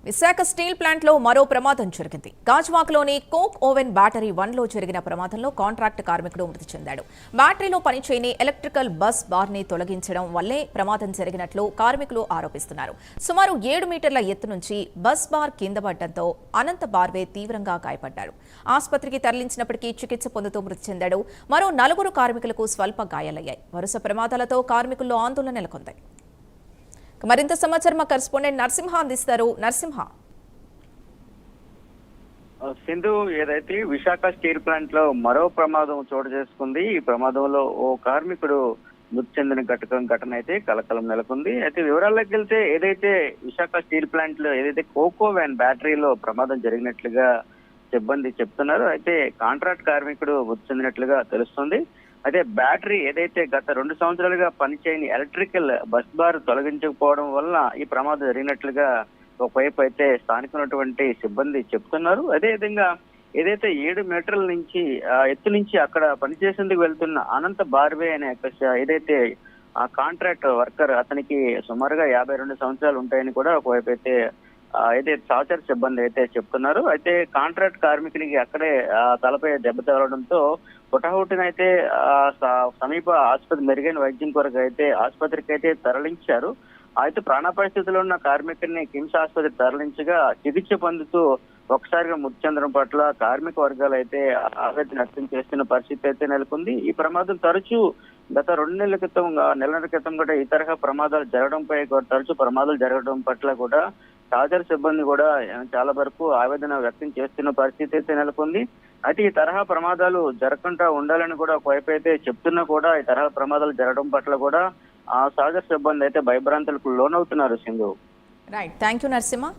Visakha steel ప్లాంట్లో మరో ప్రమాదం జరిగింది. గాజ్వాక్లోని కోక్ ఓవెన్ బ్యాటరీ 1లో జరిగిన ప్రమాదంలో కాంట్రాక్ట్ కార్మికుడు మృతి చెందాడు. బ్యాటరీలో పనిచేయని ఎలక్ట్రికల్ బస్ బార్ని తొలగించడం వల్లే ప్రమాదం జరిగినట్లు కార్మికులు ఆరోపిస్తున్నారు. సుమారు 7 మీటర్ల ఎత్తు నుంచి బస్ బార్ కింద పడడంతో అనంత బార్వే తీవ్రంగా గాయపడ్డాడు. ఆసుపత్రికి తరలించినప్పటికీ చికిత్స పొందుతూ మృతి చెందాడు. మరో 4 కార్మికులకు స్వల్ప గాయాలయ్యాయి. వరుస ప్రమాదాలతో కార్మికుల్లో ఆందోళన నెలకొంది. మరింత సమాచారం మా కరెస్పాండెంట్ నరసింహ అందిస్తారు. నరసింహ, సింధు, ఏదైతే విశాఖ స్టీల్ ప్లాంట్ లో మరో ప్రమాదం చోటు చేసుకుంది. ఈ ప్రమాదంలో ఓ కార్మికుడు మృతి చెందిన ఘటన అయితే కలకలం నెలకొంది. అయితే వివరాల్లోకి వెళ్తే ఏదైతే విశాఖ స్టీల్ ప్లాంట్ లో ఏదైతే కోకో వ్యాన్ బ్యాటరీలో ప్రమాదం జరిగినట్లుగా సిబ్బంది చెప్తున్నారు. అయితే కాంట్రాక్ట్ కార్మికుడు మృతి చెందినట్లుగా తెలుస్తుంది. అయితే బ్యాటరీ ఏదైతే గత 2 సంవత్సరాలుగా పనిచేయని ఎలక్ట్రికల్ బస్ బార్ తొలగించకపోవడం వల్ల ఈ ప్రమాదం జరిగినట్లుగా ఒకవైపు అయితే స్థానికున్నటువంటి సిబ్బంది చెప్తున్నారు. అదేవిధంగా ఏదైతే 7 మీటర్ల నుంచి ఎత్తు నుంచి అక్కడ పనిచేసేందుకు వెళ్తున్న అనంత బార్వే అనే ఏదైతే ఆ కాంట్రాక్ట్ వర్కర్, అతనికి సుమారుగా 52 సంవత్సరాలు ఉంటాయని కూడా ఒకవైపు అయితే అయితే సహచర సిబ్బంది అయితే చెప్తున్నారు. అయితే కాంట్రాక్ట్ కార్మికునికి అక్కడే తలపై దెబ్బ తగలడంతో హుటాహుటినైతే సమీప ఆసుపత్రి మెరుగైన వైద్యం కొరకు అయితే ఆసుపత్రికి అయితే తరలించారు. అయితే ప్రాణాపాయ స్థితిలో ఉన్న కార్మికుడిని కిమ్స్ ఆసుపత్రికి తరలించగా చికిత్స పొందుతూ ఒకసారిగా మృతి చెందడం పట్ల కార్మిక వర్గాలు అయితే ఆవేదన వ్యక్తం చేస్తున్న పరిస్థితి అయితే నెలకొంది. ఈ ప్రమాదం తరచూ గత 2 నెలల క్రితం, నెలల క్రితం కూడా ఈ తరహా ప్రమాదాలు జరగడంపై తరచూ ప్రమాదాలు జరగడం పట్ల కూడా సహచర సిబ్బంది కూడా చాలా వరకు ఆవేదన వ్యక్తం చేస్తున్న పరిస్థితి అయితే నెలకొంది. అయితే ఈ తరహా ప్రమాదాలు జరగకుండా ఉండాలని కూడా ఒకవైపు అయితే చెప్తున్నా కూడా ఈ తరహా ప్రమాదాలు జరగడం పట్ల కూడా సహచర సిబ్బంది అయితే భయభ్రాంతులకు లోనవుతున్నారు. Sindhu, right, thank you Narasimha.